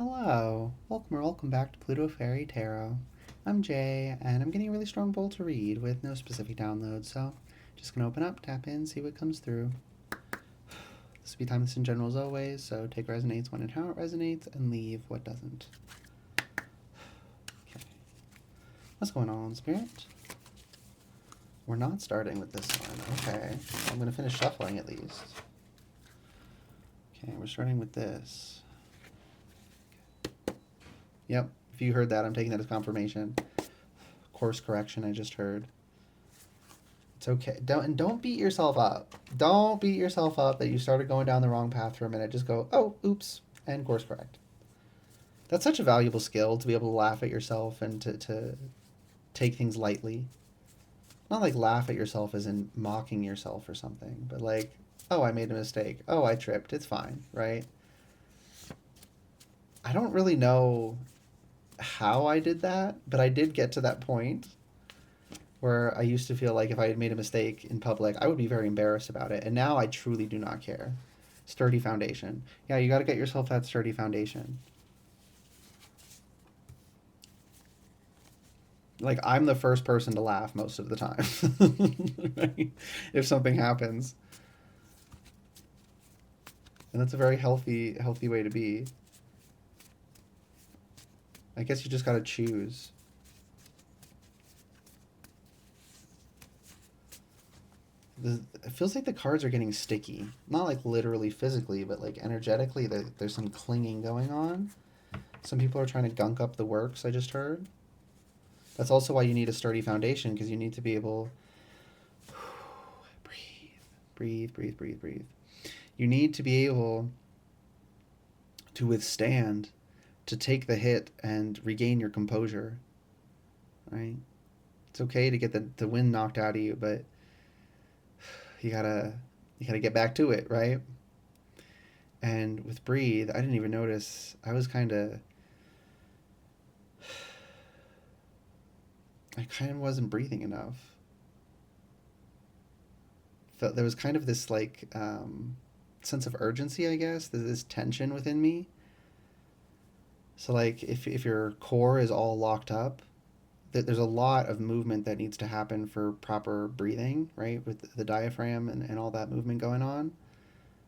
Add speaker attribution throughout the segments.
Speaker 1: Hello, welcome or welcome back to Pluto Fairy Tarot. I'm Jay, and I'm getting a really strong bowl to read with no specific download, so just gonna open up, tap in, see what comes through. This will be timeless in general as always, so take what resonates when and how it resonates, and leave what doesn't. Okay. What's going on, Spirit? We're not starting with this one. Okay, I'm gonna finish shuffling at least. Okay, we're starting with this. Yep, if you heard that, I'm taking that as confirmation. Course correction I just heard. It's okay. Don't beat yourself up. Don't beat yourself up that you started going down the wrong path for a minute. Just go, oh, oops, and course correct. That's such a valuable skill to be able to laugh at yourself and to take things lightly. Not like laugh at yourself as in mocking yourself or something, but like, oh, I made a mistake. Oh, I tripped. It's fine, right? I don't really know how I did that, but I did get to that point where I used to feel like if I had made a mistake in public, I would be very embarrassed about it. And now I truly do not care. Sturdy foundation. Yeah, you got to get yourself that sturdy foundation. Like, I'm the first person to laugh most of the time, right? If something happens. And that's a very healthy way to be. I guess you just got to choose. It feels like the cards are getting sticky. Not like literally physically, but like energetically, there's some clinging going on. Some people are trying to gunk up the works, I just heard. That's also why you need a sturdy foundation, because you need to be able breathe. You need to be able to withstand, to take the hit and regain your composure, right? It's okay to get the wind knocked out of you, but you gotta get back to it, right? And with breathe, I didn't even notice. I kind of wasn't breathing enough. Felt there was kind of this like sense of urgency, I guess. There's this tension within me. So like if your core is all locked up, there's a lot of movement that needs to happen for proper breathing, right? With the diaphragm and all that movement going on.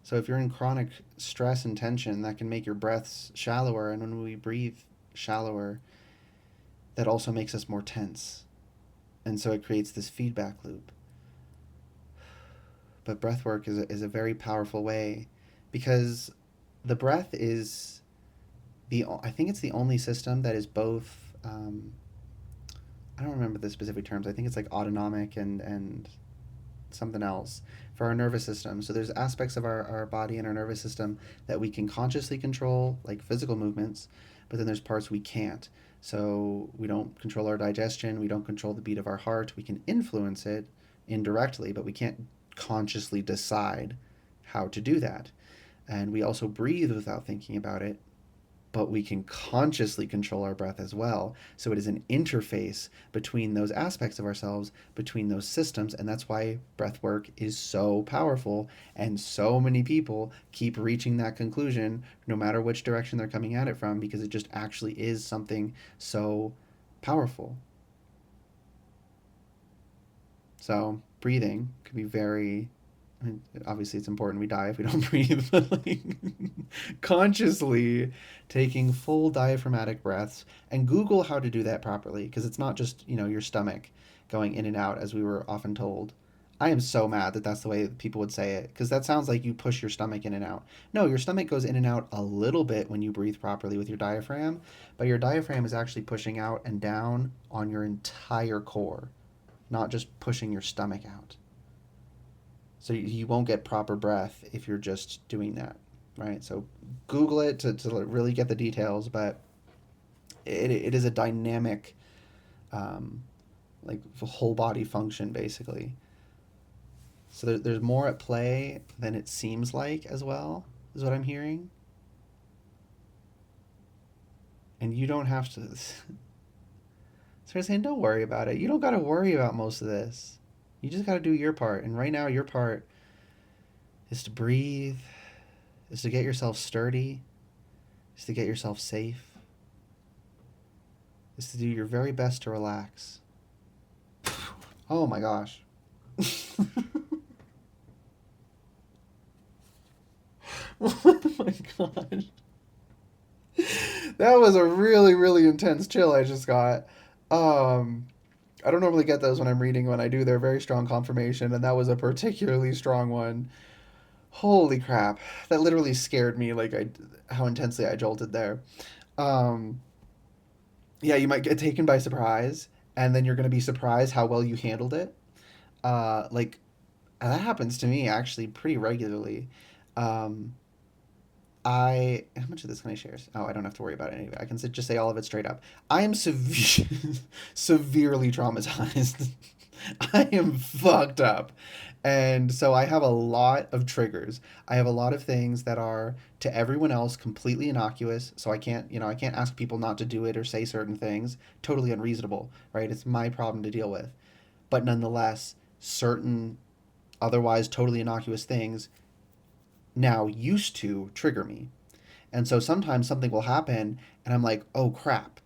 Speaker 1: So if you're in chronic stress and tension, that can make your breaths shallower. And when we breathe shallower, that also makes us more tense. And so it creates this feedback loop. But breath work is a very powerful way because the breath is I think it's the only system that is both, I don't remember the specific terms. I think it's like autonomic and something else for our nervous system. So there's aspects of our body and our nervous system that we can consciously control, like physical movements, but then there's parts we can't. So we don't control our digestion, we don't control the beat of our heart. We can influence it indirectly, but we can't consciously decide how to do that. And we also breathe without thinking about it, but we can consciously control our breath as well. So it is an interface between those aspects of ourselves, between those systems, and that's why breath work is so powerful. And so many people keep reaching that conclusion, no matter which direction they're coming at it from, because it just actually is something so powerful. So breathing could be very, I mean, obviously it's important we die if we don't breathe, but like consciously taking full diaphragmatic breaths, and Google how to do that properly, because it's not just, your stomach going in and out as we were often told. I am so mad that that's the way people would say it, because that sounds like you push your stomach in and out. No, your stomach goes in and out a little bit when you breathe properly with your diaphragm, but your diaphragm is actually pushing out and down on your entire core, not just pushing your stomach out. So you won't get proper breath if you're just doing that, right? So Google it to really get the details, but it is a dynamic, um, like whole body function basically. So there's more at play than it seems like as well, is what I'm hearing. And you don't have to. So they're saying, don't worry about it. You don't got to worry about most of this. You just got to do your part. And right now, your part is to breathe, is to get yourself sturdy, is to get yourself safe, is to do your very best to relax. Oh my gosh. Oh my gosh. That was a really, really intense chill I just got. Um, I don't normally get those when I'm reading. When I do, they're very strong confirmation, and that was a particularly strong one. Holy crap. That literally scared me, like how intensely I jolted there. Um, yeah, you might get taken by surprise, and then you're going to be surprised how well you handled it. Like, that happens to me actually pretty regularly. Um, how much of this can I share? Oh, I don't have to worry about it anyway. I can just say all of it straight up. I am severely traumatized. I am fucked up. And so I have a lot of triggers. I have a lot of things that are to everyone else completely innocuous. So I can't ask people not to do it or say certain things. Totally unreasonable, right? It's my problem to deal with. But nonetheless, certain otherwise totally innocuous things now used to trigger me. And so sometimes something will happen and I'm like, oh crap.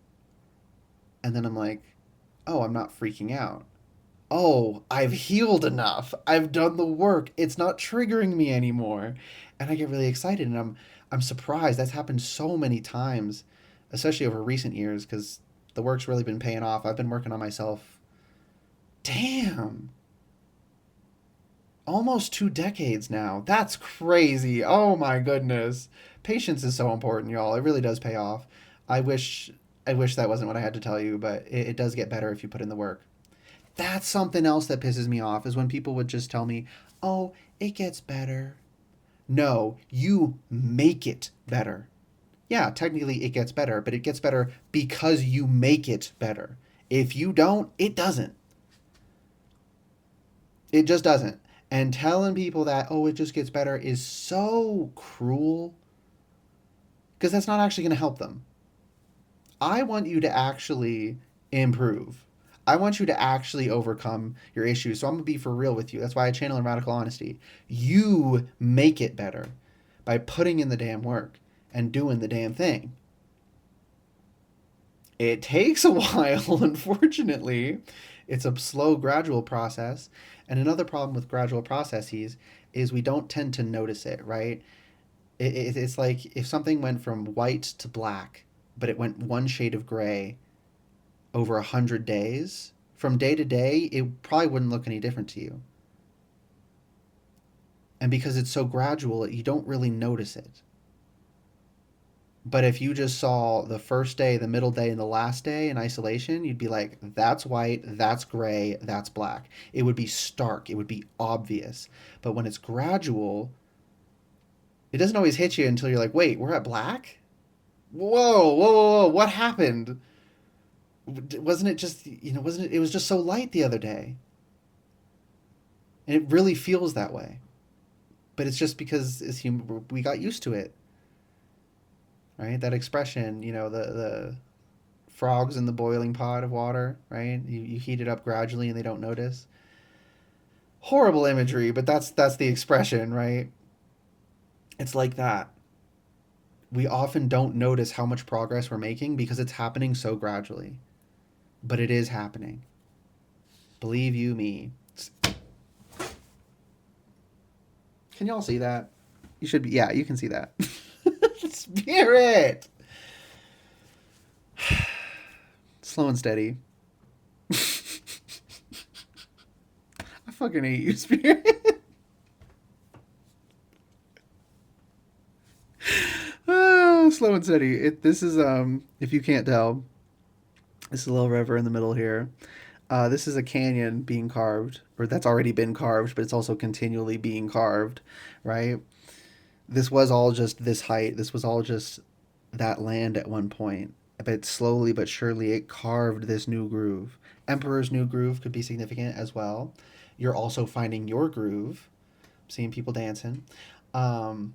Speaker 1: And then I'm like, oh, I'm not freaking out. Oh, I've healed enough. I've done the work. It's not triggering me anymore. And I get really excited and I'm surprised. That's happened so many times, especially over recent years because the work's really been paying off. I've been working on myself. Damn. Almost 2 decades now. That's crazy. Oh my goodness. Patience is so important, y'all. It really does pay off. I wish I wish that wasn't what I had to tell you, but it does get better if you put in the work. That's something else that pisses me off is when people would just tell me, "Oh, it gets better." No, you make it better. Yeah, technically it gets better, but it gets better because you make it better. If you don't, it doesn't. It just doesn't. And telling people that, oh, it just gets better is so cruel because that's not actually going to help them. I want you to actually improve. I want you to actually overcome your issues. So I'm going to be for real with you. That's why I channel in radical honesty. You make it better by putting in the damn work and doing the damn thing. It takes a while, unfortunately. It's a slow, gradual process. And another problem with gradual processes is we don't tend to notice it, right? It's like if something went from white to black, but it went one shade of gray over 100 days, from day to day, it probably wouldn't look any different to you. And because it's so gradual, you don't really notice it. But if you just saw the first day, the middle day, and the last day in isolation, you'd be like, that's white, that's gray, that's black. It would be stark, it would be obvious. But when it's gradual, it doesn't always hit you until you're like, wait, we're at black? Whoa, whoa, whoa, whoa, what happened? Wasn't it just, wasn't it? It was just so light the other day. And it really feels that way. But it's just because as human, we got used to it, right? That expression, the frogs in the boiling pot of water, right? You heat it up gradually and they don't notice. Horrible imagery, but that's the expression, right? It's like that. We often don't notice how much progress we're making because it's happening so gradually. But it is happening. Believe you me. Can y'all see that? You should be, yeah, you can see that. Spirit! Slow and steady. I fucking hate you, Spirit. Oh, slow and steady. This is if you can't tell, this is a little river in the middle here. This is a canyon being carved, or that's already been carved, but it's also continually being carved, right? This was all just this height. This was all just that land at one point. But slowly but surely, it carved this new groove. Emperor's new groove could be significant as well. You're also finding your groove, seeing people dancing. Um,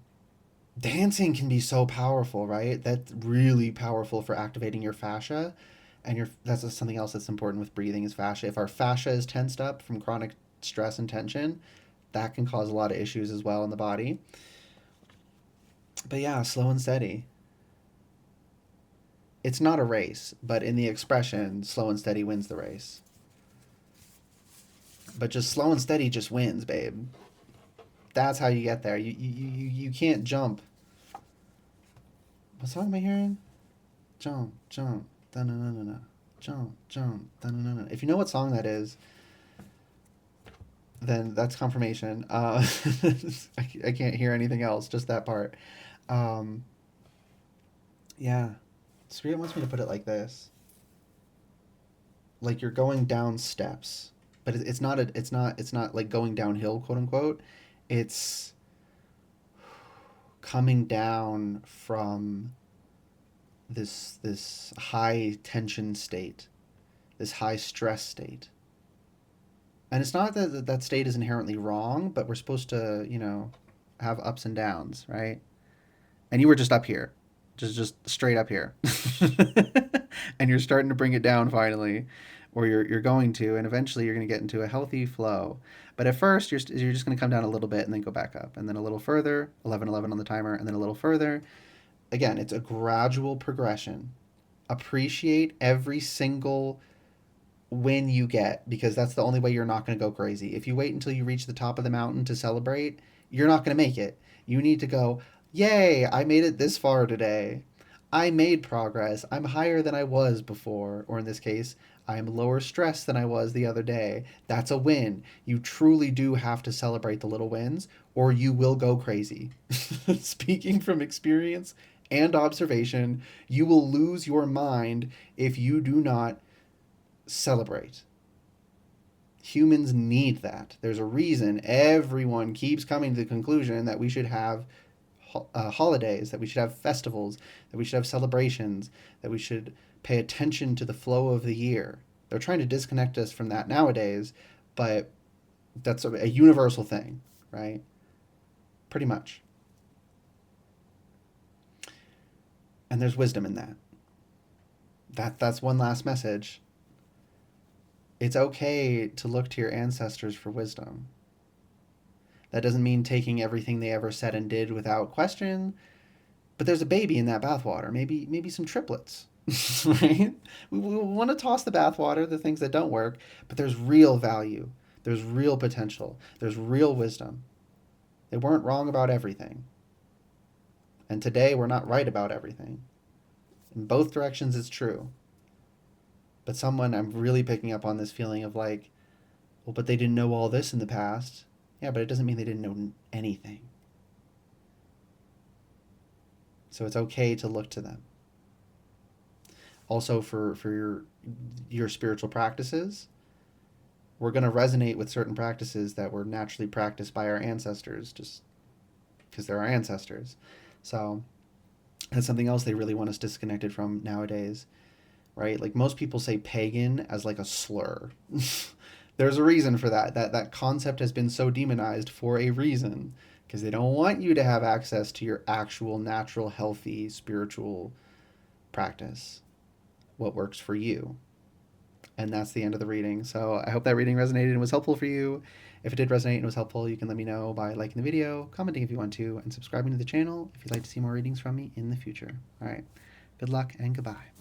Speaker 1: Dancing can be so powerful, right? That's really powerful for activating your fascia, and that's something else that's important with breathing is fascia. If our fascia is tensed up from chronic stress and tension, that can cause a lot of issues as well in the body. But yeah, slow and steady. It's not a race, but in the expression, slow and steady wins the race. But just slow and steady just wins, babe. That's how you get there. You can't jump. What song am I hearing? Jump, jump, da na na na na. Jump, jump, da na na na. If you know what song that is, then that's confirmation. I can't hear anything else, just that part. Um, yeah. Spirit wants me to put it like this. Like you're going down steps, but it's not like going downhill, quote unquote. It's coming down from this high tension state, this high stress state. And it's not that that state is inherently wrong, but we're supposed to, have ups and downs, right? And you were just up here, just straight up here, and you're starting to bring it down finally, or you're going to, and eventually you're going to get into a healthy flow. But at first, you're just going to come down a little bit and then go back up, and then a little further, 11:11 on the timer, and then a little further. Again, it's a gradual progression. Appreciate every single win you get, because that's the only way you're not going to go crazy. If you wait until you reach the top of the mountain to celebrate, you're not going to make it. You need to go, yay, I made it this far today. I made progress. I'm higher than I was before. Or in this case, I'm lower stress than I was the other day. That's a win. You truly do have to celebrate the little wins, or you will go crazy. Speaking from experience and observation, you will lose your mind if you do not celebrate. Humans need that. There's a reason everyone keeps coming to the conclusion that we should have holidays, that we should have festivals, that we should have celebrations, that we should pay attention to the flow of the year. They're trying to disconnect us from that nowadays, but that's a universal thing, right? Pretty much. And there's wisdom in that. That's one last message. It's okay to look to your ancestors for wisdom. That doesn't mean taking everything they ever said and did without question, but there's a baby in that bathwater, maybe some triplets. Right? We want to toss the bathwater, the things that don't work, but there's real value. There's real potential. There's real wisdom. They weren't wrong about everything. And today we're not right about everything. In both directions it's true. But I'm really picking up on this feeling of like, well, but they didn't know all this in the past. Yeah, but it doesn't mean they didn't know anything. So it's okay to look to them. Also, for your spiritual practices, we're going to resonate with certain practices that were naturally practiced by our ancestors, just because they're our ancestors. So that's something else they really want us disconnected from nowadays, right? Like most people say pagan as like a slur. There's a reason for that. That concept has been so demonized for a reason, because they don't want you to have access to your actual natural healthy spiritual practice, what works for you. And that's the end of the reading. So I hope that reading resonated and was helpful for you. If it did resonate and was helpful, you can let me know by liking the video, commenting if you want to, and subscribing to the channel if you'd like to see more readings from me in the future. All right. Good luck and goodbye.